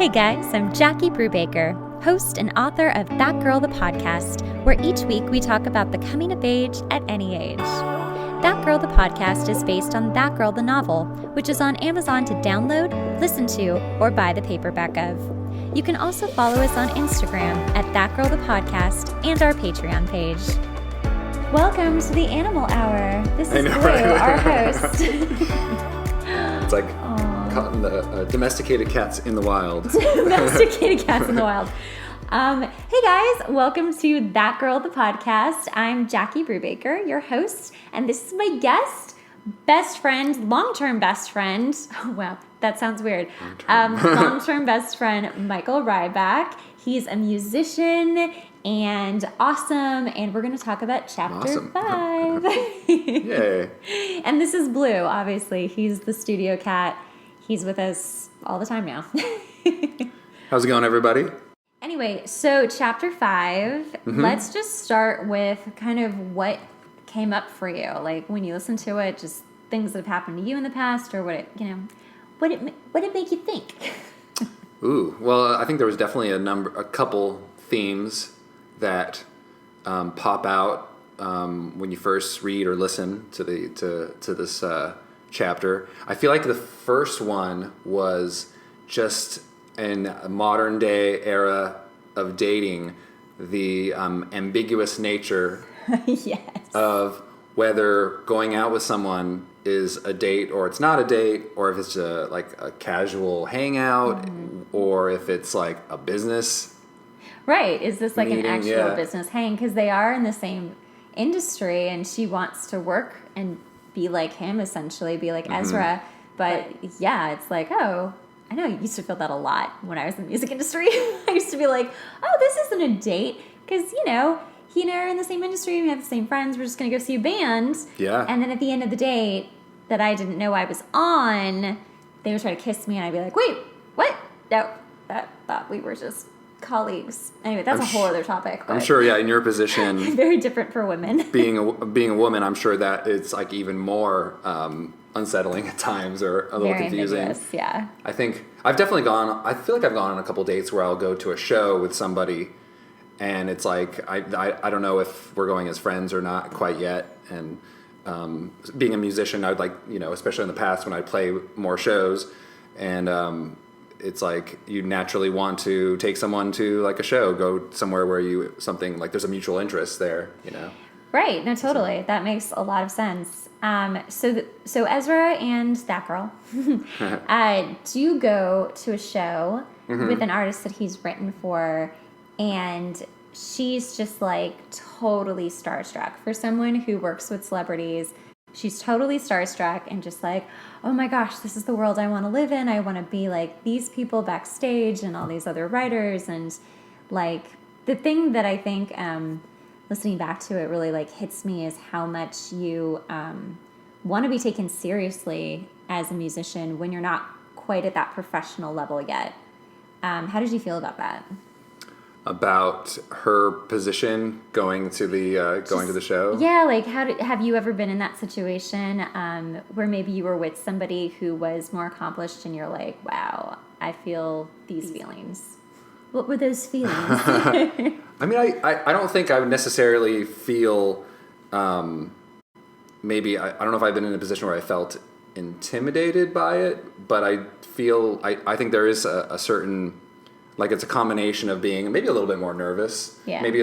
Hey guys, I'm Jackie Brubaker, host and author of That Girl the Podcast, where each week we talk about the coming of age at any age. That Girl the Podcast is based on That Girl the novel, which is on Amazon to download, listen to, or buy the paperback of. You can also follow us on Instagram at That Girl the Podcast and our Patreon page. Welcome to the Animal Hour. This is Blue, our host. It's like caught the domesticated cats in the wild. Domesticated cats in the wild. Hey guys, welcome to That Girl the Podcast. I'm Jackie Brubaker, your host, and this is my guest, best friend, long-term best friend. Oh wow, that sounds weird. Long-term best friend, Michael Ryback. He's a musician and awesome, and we're going to talk about Chapter 5. Yay. And this is Blue, obviously. He's the studio cat. He's with us all the time now. How's it going, everybody? Anyway, so Chapter 5, let's just start with kind of what came up for you. Like, when you listen to it, just things that have happened to you in the past, or what it make you think? Ooh, well, I think there was definitely a couple themes that pop out when you first read or listen to this chapter. I feel like the first one was just in a modern day era of dating, the ambiguous nature Yes. of whether going out with someone is a date or it's not a date, or if it's a casual hangout, or if it's like a business. Right. Is this like meeting, an actual yeah. business hang? Because they are in the same industry, and she wants to work and be like him, essentially, be like Ezra. But yeah, it's like, oh, I know I used to feel that a lot when I was in the music industry. I used to be like, oh, this isn't a date, because, he and I are in the same industry, we have the same friends, we're just going to go see a band. Yeah. And then at the end of the date that I didn't know I was on, they would try to kiss me, and I'd be like, wait, what? No, that thought we were just colleagues. Anyway, that's a whole other topic. I'm sure, yeah, in your position, very different for women. being a woman, I'm sure that it's like even more unsettling at times, or a little Very confusing. ambiguous, yeah. I think I feel like I've gone on a couple dates where I'll go to a show with somebody, and it's like I don't know if we're going as friends or not quite yet. And being a musician, I'd like, especially in the past when I play more shows, and it's like you naturally want to take someone to like a show, go somewhere where there's a mutual interest there, Right. No, totally. That makes a lot of sense. So Ezra and that girl do go to a show with an artist that he's written for, and she's just like totally starstruck. For someone who works with celebrities, she's totally starstruck and just like, oh my gosh, this is the world I want to live in. I want to be like these people backstage and all these other writers. And like the thing that I think listening back to it really like hits me is how much you want to be taken seriously as a musician when you're not quite at that professional level yet. How did you feel about that? About her position going to the show? Yeah, like have you ever been in that situation where maybe you were with somebody who was more accomplished and you're like, wow, I feel these feelings. What were those feelings? I mean, I don't think I would necessarily feel, maybe, I don't know if I've been in a position where I felt intimidated by it, but I think there is a certain, like it's a combination of being maybe a little bit more nervous. Yeah. Maybe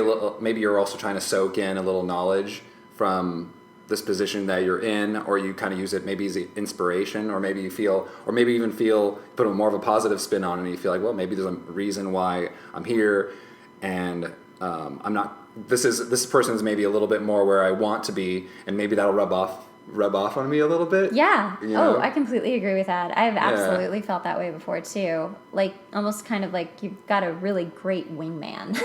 you're also trying to soak in a little knowledge from this position that you're in, or you kind of use it maybe as inspiration, or maybe put a more of a positive spin on it, and you feel like, well, maybe there's a reason why I'm here, and I'm not. This person's maybe a little bit more where I want to be, and maybe that'll rub off on me a little bit. Yeah. Oh, I completely agree with that. I've absolutely felt that way before too. Like almost kind of like you've got a really great wingman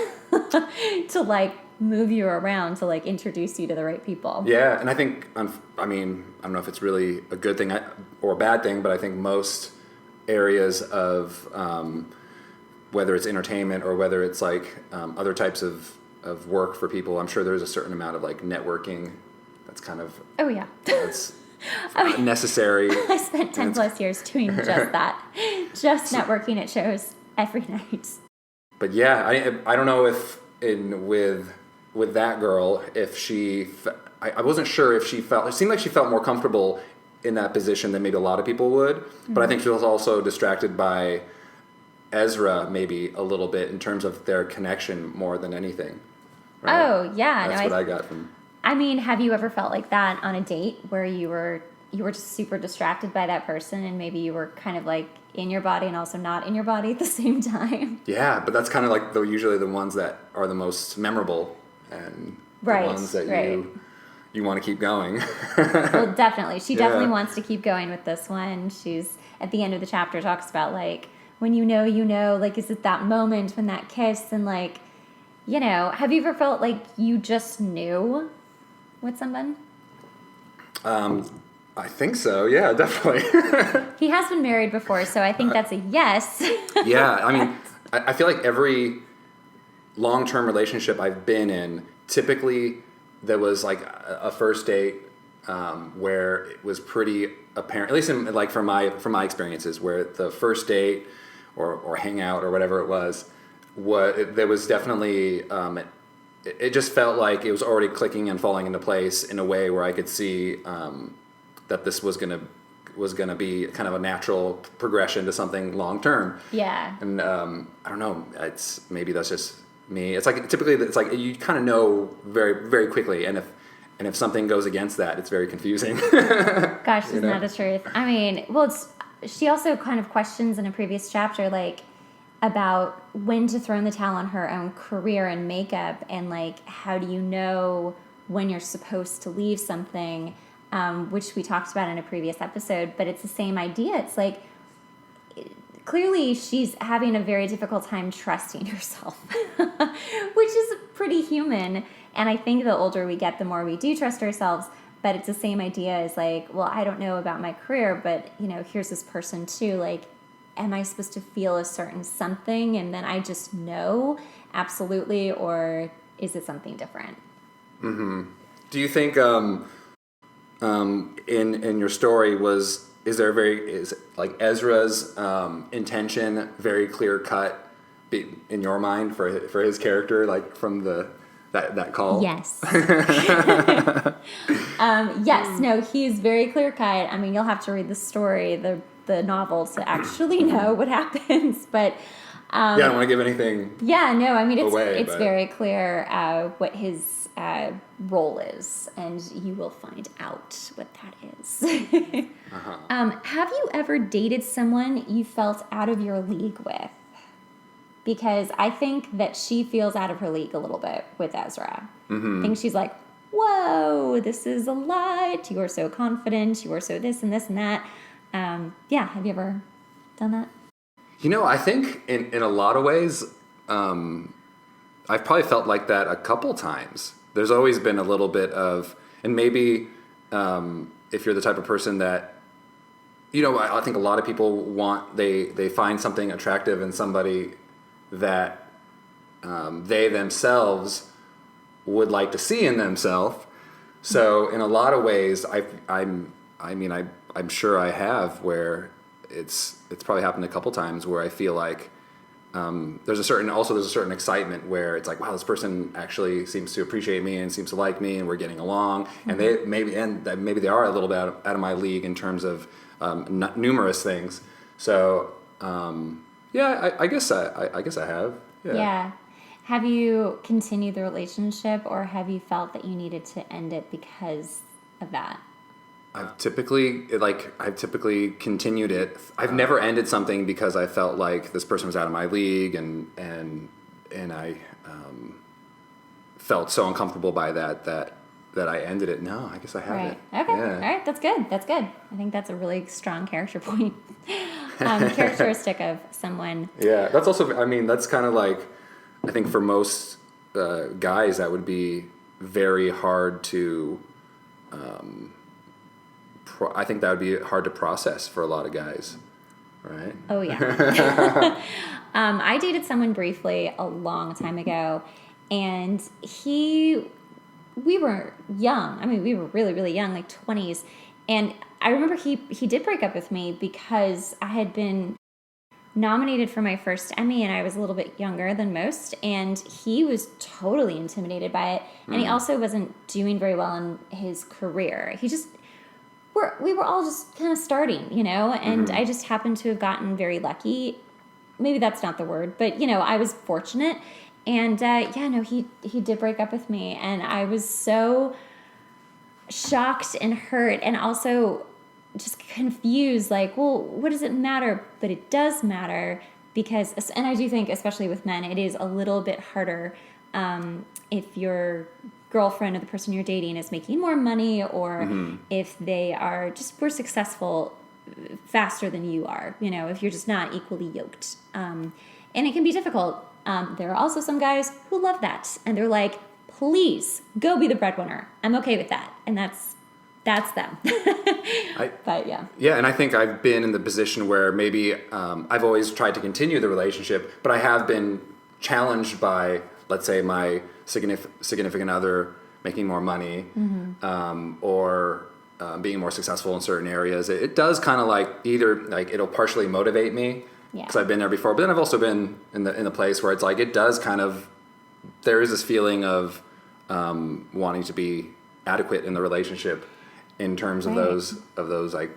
to like move you around, to like introduce you to the right people. Yeah, and I think, I don't know if it's really a good thing or a bad thing, but I think most areas of whether it's entertainment or whether it's like other types of work for people, I'm sure there's a certain amount of like networking that's kind of that's necessary. I spent 10 plus years doing just that, just networking at shows. every night. But yeah, I don't know if with that girl, if I wasn't sure if she felt, it seemed like she felt more comfortable in that position than maybe a lot of people would. Mm-hmm. But I think she was also distracted by Ezra maybe a little bit in terms of their connection more than anything. Right? Oh, yeah. That's what I got from... I mean, have you ever felt like that on a date where you were just super distracted by that person and maybe you were kind of like in your body and also not in your body at the same time? Yeah, but that's kind of like usually the ones that are the most memorable and the ones that you want to keep going. Well, definitely. She definitely wants to keep going with this one. She's, at the end of the chapter, talks about, like, when you know, like, is it that moment when that kiss and, like, you know, have you ever felt like you just knew with someone? I think so. Yeah, definitely. He has been married before, so I think that's a yes. Yeah, I mean, I feel like every long-term relationship I've been in, typically there was like a first date where it was pretty apparent, at least in, like from my experiences, where the first date or hangout or whatever it was, there was definitely it just felt like it was already clicking and falling into place in a way where I could see that this was gonna be kind of a natural progression to something long term. Yeah. And I don't know. Maybe that's just me. It's like typically it's like you kind of know very very quickly, and if something goes against that, it's very confusing. Gosh, isn't that the truth? I mean, well, she also kind of questions in a previous chapter, like, about when to throw in the towel on her own career and makeup, and like, how do you know when you're supposed to leave something, which we talked about in a previous episode. But it's the same idea. It's like, clearly she's having a very difficult time trusting herself, which is pretty human. And I think the older we get, the more we do trust ourselves. But it's the same idea as like, well, I don't know about my career, but, you know, here's this person too. Like, am I supposed to feel a certain something and then I just know absolutely, or is it something different? Mm-hmm. Do you think in your story is like Ezra's intention very clear cut in your mind for his character, like from that call? Yes. Yes. No, he's very clear cut. I mean, you'll have to read the story, the novel, to actually know what happens. But I don't want to give anything. Yeah. No. I mean, it's but very clear what his role is, and you will find out what that is. Uh-huh. Have you ever dated someone you felt out of your league with? Because I think that she feels out of her league a little bit with Ezra. Mm-hmm. I think she's like, whoa, this is a lot. You are so confident. You are so this and this and that. Yeah, have you ever done that? You know, I think in a lot of ways, I've probably felt like that a couple times. There's always been a little bit of, and maybe if you're the type of person that, you know, I think a lot of people they find something attractive in somebody that they themselves would like to see in themselves. So in a lot of ways, I'm sure I have, where it's probably happened a couple times where I feel like there's a certain excitement where it's like, wow, this person actually seems to appreciate me and seems to like me and we're getting along. Mm-hmm. And maybe they are a little bit out of my league in terms of numerous things. So I guess I have. Yeah. Have you continued the relationship, or have you felt that you needed to end it because of that? I've typically continued it. I've never ended something because I felt like this person was out of my league, and I felt so uncomfortable by that I ended it. No, I guess I haven't. Right. Okay. Yeah. All right. That's good. I think that's a really strong character point. Characteristic of someone. Yeah. That's also, I mean, that's kind of like, I think for most guys, that would be very hard to, I think that would be hard to process for a lot of guys, right? Oh, yeah. I dated someone briefly a long time ago, and we were young. I mean, we were really, really young, like 20s. And I remember he did break up with me because I had been nominated for my first Emmy, and I was a little bit younger than most, and he was totally intimidated by it, and he also wasn't doing very well in his career. We were all just kind of starting, and I just happened to have gotten very lucky. Maybe that's not the word, but, I was fortunate, and, he did break up with me, and I was so shocked and hurt, and also just confused, like, well, what does it matter? But it does matter because, and I do think, especially with men, it is a little bit harder if your girlfriend or the person you're dating is making more money, or if they are just more successful faster than you are, if you're just not equally yoked. And it can be difficult. There are also some guys who love that, and they're like, please go be the breadwinner. I'm okay with that. And that's them. But yeah. Yeah, and I think I've been in the position where maybe I've always tried to continue the relationship, but I have been challenged by, let's say, my significant other making more money, or being more successful in certain areas. It does kind of like either like it'll partially motivate me because I've been there before, but then I've also been in the place where it's like it does kind of, there is this feeling of wanting to be adequate in the relationship in terms of those like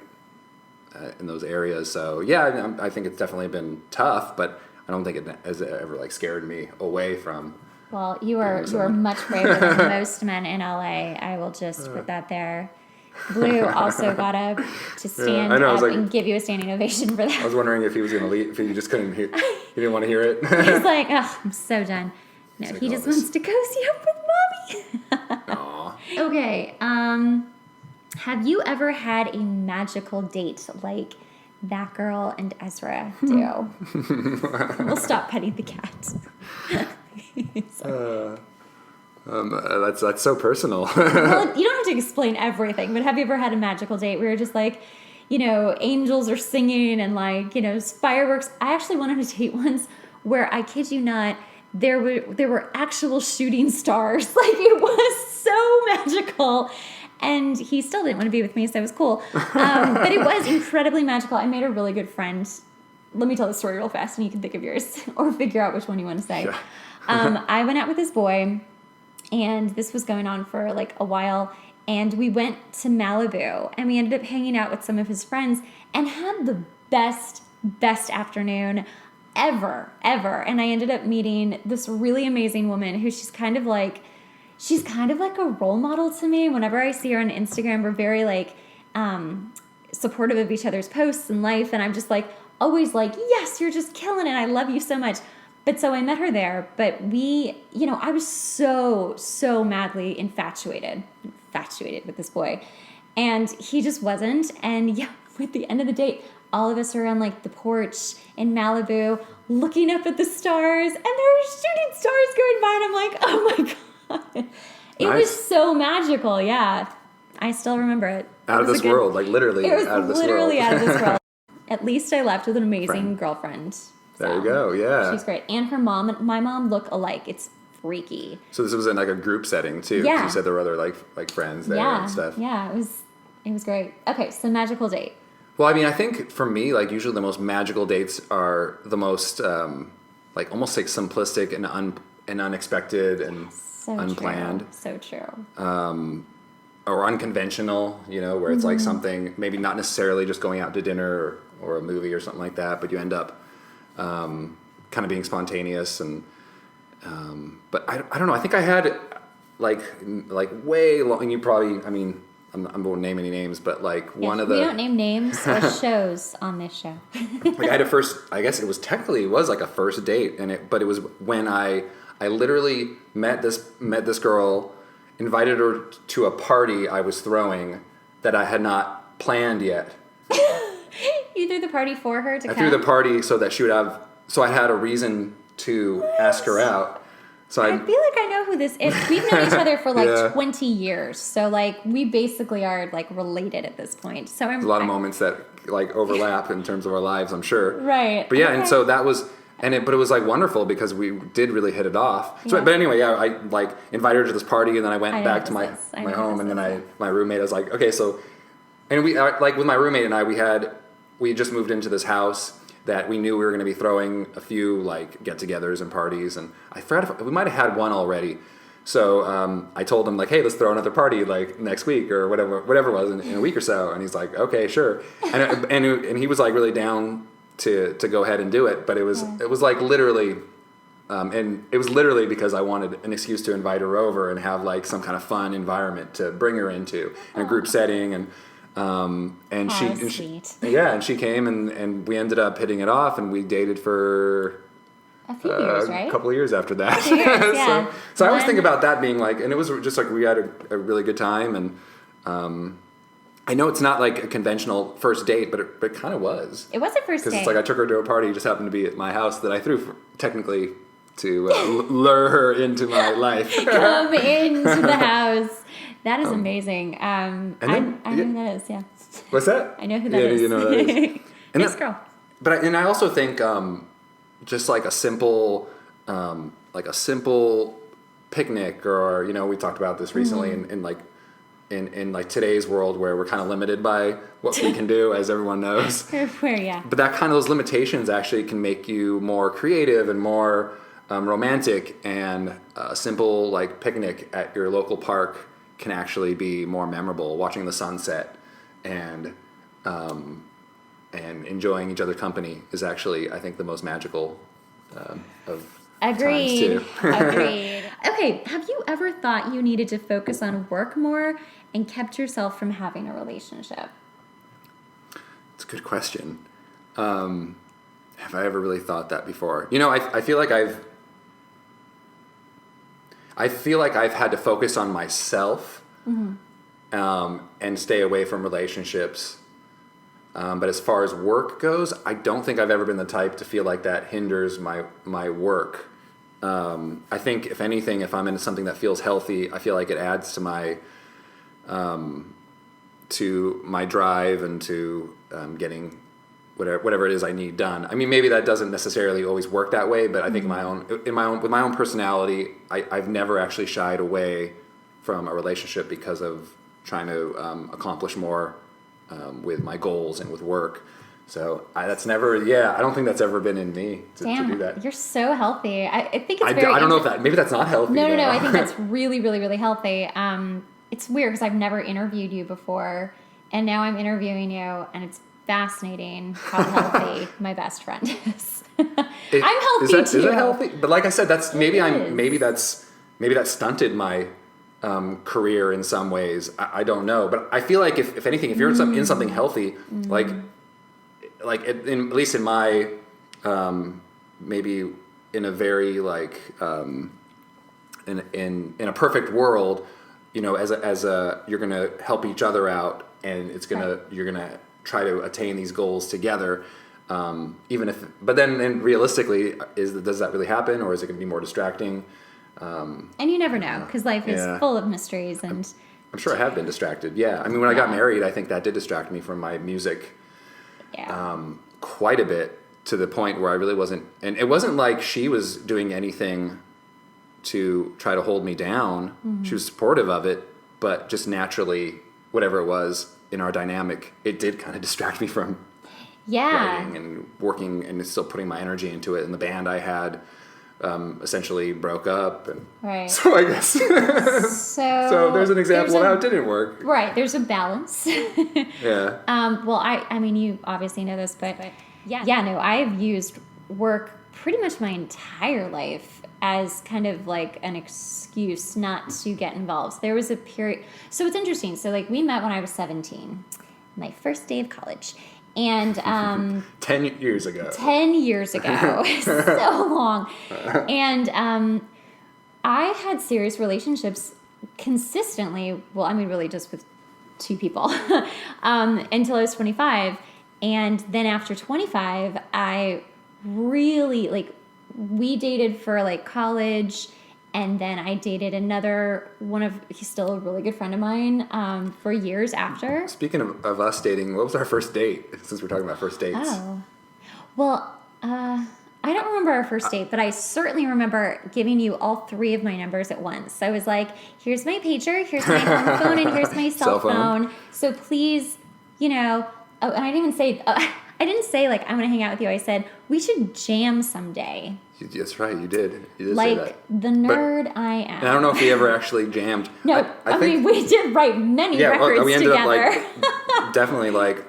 in those areas. So yeah, I think it's definitely been tough, but I don't think it has ever like scared me away from. Well, you are much braver than most men in LA. I will just put that there. Blue also got up to stand up and give you a standing ovation for that. I was wondering if he was going to leave, if he just couldn't hear, he didn't want to hear it. He's like, oh, I'm so done. No, he just wants to cozy up with mommy. Aww. Okay, have you ever had a magical date like that girl and Ezra do? We'll stop petting the cat. That's so personal. Well, you don't have to explain everything, but have you ever had a magical date where you're just like, angels are singing and like, fireworks? I actually went on a date once where, I kid you not, there were actual shooting stars. Like, it was so magical. And he still didn't want to be with me, so it was cool. But it was incredibly magical. I made a really good friend. Let me tell the story real fast, and you can think of yours or figure out which one you want to say. Yeah. I went out with this boy, and this was going on for like a while, and we went to Malibu, and we ended up hanging out with some of his friends and had the best afternoon ever. And I ended up meeting this really amazing woman who she's kind of like a role model to me. Whenever I see her on Instagram, we're very like supportive of each other's posts and life, and I'm just like always like, yes, you're just killing it. I love you so much. But so I met her there, but I was so madly infatuated with this boy, and he just wasn't. And yeah, at the end of the date, all of us are on like the porch in Malibu looking up at the stars, and there were shooting stars going by, and I'm like, oh my God. It was so magical, yeah. I still remember it. Out of this world, like literally out of this world. It was literally out of this world. At least I left with an amazing girlfriend. So there you go, yeah. She's great. And her mom and my mom look alike. It's freaky. So this was in like a group setting too. Yeah. You said there were other like friends there and stuff. Yeah, it was great. Okay, so magical date. Well, I mean, I think for me, like usually the most magical dates are the most like almost like simplistic and unexpected and so unplanned. True. So true. Or unconventional, where it's like something maybe not necessarily just going out to dinner or a movie or something like that, but you end up kind of being spontaneous and but I don't know. I think I had like way long. You probably, I mean, I won't name any names, but like one of the. We don't name names or shows on this show. Like I had a first. I guess it was like a first date, but it was when I literally met this girl, invited her to a party I was throwing that I had not planned yet. You threw the party for her to come? I threw the party so that she would have. So I had a reason to ask her out. So I feel like I know who this is. We've known each other for like 20 years. So like we basically are like related at this point. So there's a lot of moments that like overlap in terms of our lives, I'm sure. Right. But yeah, and so that was but it was like wonderful because we did really hit it off. So, but anyway, yeah, I like invited her to this party and then I went back to my home and then my roommate, I was like, okay, so, and we like with my roommate and I, we had just moved into this house that we knew we were going to be throwing a few like get-togethers and parties, and I forgot if we might have had one already. So I told him like, hey, let's throw another party like next week or whatever it was in a week or so. And he's like, okay, sure. And he was like really down to go ahead and do it. But it was like literally, and it was literally because I wanted an excuse to invite her over and have like some kind of fun environment to bring her into in a group setting. And she came and we ended up hitting it off, and we dated for a few years, right? A couple of years after that. Years, yeah. so I always think about that being like, and it was just like we had a really good time, and I know it's not like a conventional first date, but it kind of was. It was a first date. Because it's like I took her to a party, just happened to be at my house that I threw technically to lure her into my life. Come into the house. That is amazing. I know who that is, yeah. What's that? I know who that is. You know who that is. This girl. But I also think just like a simple picnic, or we talked about this recently in like today's world where we're kind of limited by what we can do, as everyone knows. Yeah. But that kind of those limitations actually can make you more creative and more romantic, and a simple like picnic at your local park can actually be more memorable. Watching the sunset and enjoying each other's company is actually, I think, the most magical of Agreed. times too. Agreed. Okay, have you ever thought you needed to focus on work more and kept yourself from having a relationship? It's a good question. Have I ever really thought that before? I feel like I've had to focus on myself and stay away from relationships. But as far as work goes, I don't think I've ever been the type to feel like that hinders my work. I think, if anything, if I'm into something that feels healthy, I feel like it adds to my drive and to getting whatever it is I need done. I mean, maybe that doesn't necessarily always work that way, but I think with my own personality, I've never actually shied away from a relationship because of trying to accomplish more with my goals and with work. So I don't think that's ever been in me to do that. You're so healthy. I think it's very... I don't know if maybe that's not healthy. No. I think that's really, really, really healthy. It's weird because I've never interviewed you before, and now I'm interviewing you, and it's fascinating how healthy my best friend is. I'm healthy too. Is that healthy? But like I said, maybe that stunted my career in some ways. I don't know, but I feel like if anything, if you're in something healthy, at least in my maybe in a very like in a perfect world, as a you're gonna help each other out, and you're gonna try to attain these goals together. But then realistically, does that really happen, or is it gonna be more distracting? And you never know, because life is full of mysteries, and I'm sure I have been distracted. Yeah, I mean, when I got married, I think that did distract me from my music quite a bit, to the point where I really wasn't. And it wasn't like she was doing anything to try to hold me down. Mm-hmm. She was supportive of it, but just naturally, whatever it was in our dynamic, it did kind of distract me from writing and working and still putting my energy into it. And the band I had essentially broke up, and so I guess so there's an example of how it didn't work. Right, there's a balance. Yeah. Well, I mean, you obviously know this, but no, I've used work pretty much my entire life as kind of like an excuse not to get involved. So there was a period. So it's interesting. So like we met when I was 17, my first day of college. And 10 years ago. 10 years ago. So long. And I had serious relationships consistently. Well, I mean, really just with two people until I was 25. And then after 25, I really, we dated for college. And then I dated another he's still a really good friend of mine, for years after. Speaking of us dating, what was our first date, since we're talking about first dates? Oh. Well, I don't remember our first date, but I certainly remember giving you all three of my numbers at once. So I was like, here's my pager, here's my home phone, and here's my cell phone. So please, and I didn't even say, I didn't say, like, I want to hang out with you. I said, we should jam someday. That's right, you did. You did like say that. The nerd I am. And I don't know if we ever actually jammed. No, I mean, we did write many records we ended together. up, like, definitely, like,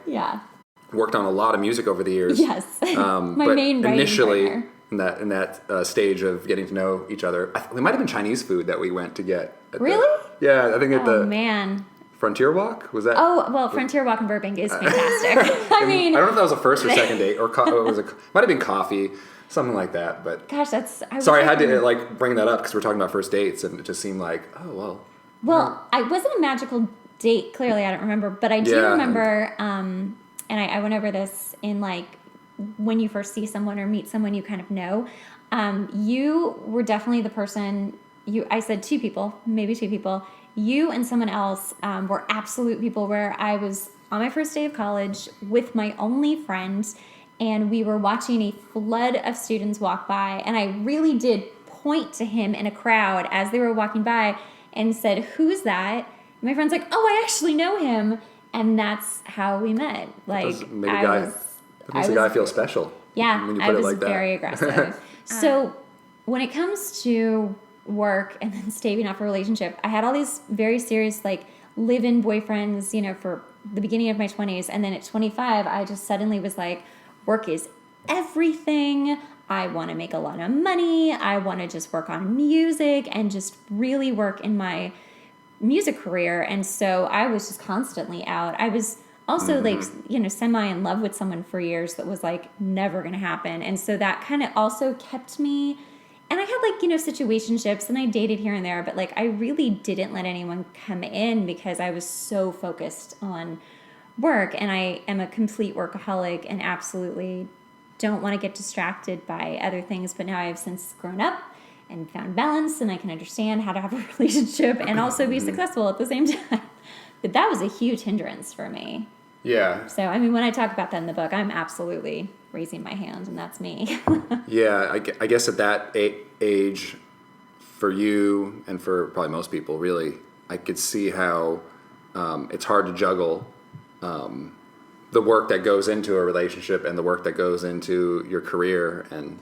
worked on a lot of music over the years. Yes. My but main writing initially, partner. in that stage of getting to know each other, it might have been Chinese food that we went to get. Really? I think at the man. Frontier Walk, was that? Oh, well, Frontier Walk in Burbank is fantastic. I mean, I don't know if that was a first or second date, or might have been coffee, something like that. But gosh, sorry, I had to like bring that up because we're talking about first dates, and it just seemed like, oh well. Well, I wasn't a magical date. Clearly, I don't remember, but I do remember. And I went over this in like when you first see someone or meet someone you kind of know. You were definitely the person. I said two people, maybe two people. You and someone else were absolute people where I was on my first day of college with my only friend, and we were watching a flood of students walk by, and I really did point to him in a crowd as they were walking by and said, "Who's that?" And my friend's like, "Oh, I actually know him," and that's how we met. Like, makes a guy feel special. Yeah, when you I put was it like very that. aggressive. So when it comes to work and then staving off a relationship, I had all these very serious like live-in boyfriends, for the beginning of my 20s, and then at 25 I just suddenly was like, work is everything. I want to make a lot of money. I want to just work on music and just really work in my music career. And so I was just constantly out. I was also like, semi in love with someone for years that was like never going to happen. And so that kind of also kept me. And I had like, situationships, and I dated here and there, but like I really didn't let anyone come in because I was so focused on work, and I am a complete workaholic and absolutely don't want to get distracted by other things. But now I've since grown up and found balance, and I can understand how to have a relationship and also be successful at the same time. But that was a huge hindrance for me. Yeah. So, I mean, when I talk about that in the book, I'm absolutely raising my hand, and that's me. Yeah, I guess at that age, for you and for probably most people, really, I could see how it's hard to juggle the work that goes into a relationship and the work that goes into your career and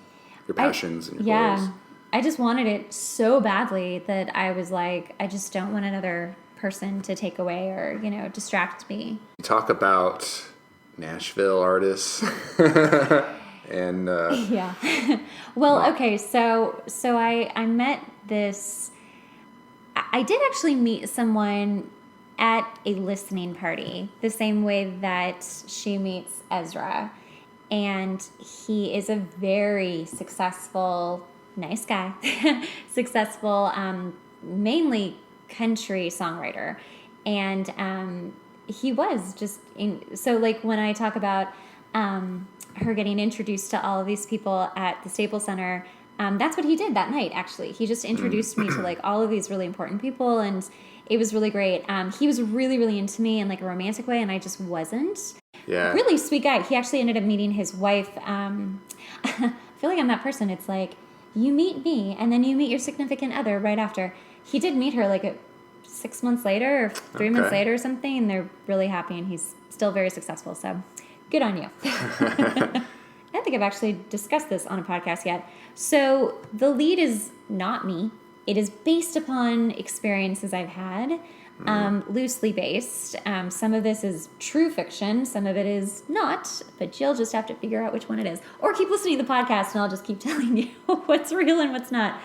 your passions and your goals. I just wanted it so badly that I was like, I just don't want another person to take away or, distract me. You talk about Nashville artists and yeah. Well, okay, so I met this. I did actually meet someone at a listening party, the same way that she meets Ezra, and he is a very successful, nice guy, successful, mainly country songwriter, and he was just so like when I talk about her getting introduced to all of these people at the Staples Center, that's what he did that night. Actually, he just introduced me to like all of these really important people, and it was really great. He was really, really into me in like a romantic way, and I just wasn't. Yeah. Really sweet guy. He actually ended up meeting his wife. I feel like I'm that person. It's like you meet me, and then you meet your significant other right after. He did meet her like 6 months later or 3 months later or something, and they're really happy, and he's still very successful. So good on you. I don't think I've actually discussed this on a podcast yet. So the lead is not me. It is based upon experiences I've had, loosely based. Some of this is true fiction. Some of it is not, but you'll just have to figure out which one it is. Or keep listening to the podcast, and I'll just keep telling you what's real and what's not.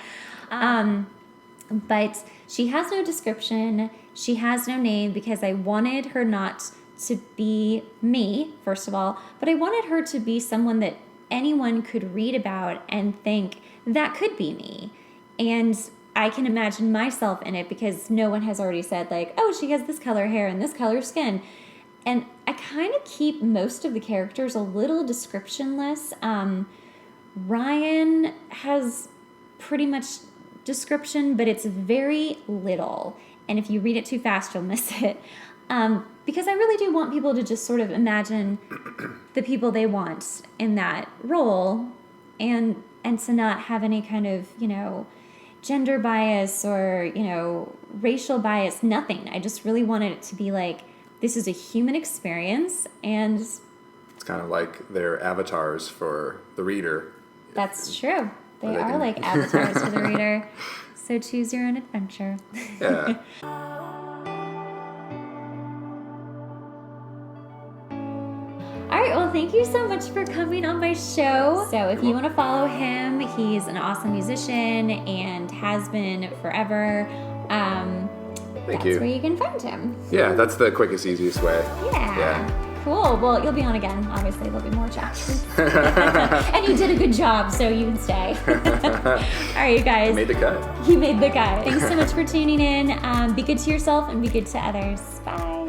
But she has no description. She has no name because I wanted her not to be me, first of all, but I wanted her to be someone that anyone could read about and think, that could be me. And I can imagine myself in it because no one has already said like, oh, she has this color hair and this color skin. And I kind of keep most of the characters a little descriptionless. Ryan has pretty much description, but it's very little. And if you read it too fast, you'll miss it. Because I really do want people to just sort of imagine the people they want in that role and to not have any kind of, gender bias or, racial bias, nothing. I just really wanted it to be like, this is a human experience and It's kind of like their avatars for the reader. That's true. They are like avatars for the reader. So choose your own adventure. Yeah. All right, well, thank you so much for coming on my show. So if you want to follow him, he's an awesome musician and has been forever. That's where you can find him. Yeah, that's the quickest, easiest way. Yeah. Cool. Well, you'll be on again. Obviously, there'll be more chapters. And you did a good job, so you can stay. All right, you guys. I made the cut. You made the cut. Thanks so much for tuning in. Be good to yourself and be good to others. Bye.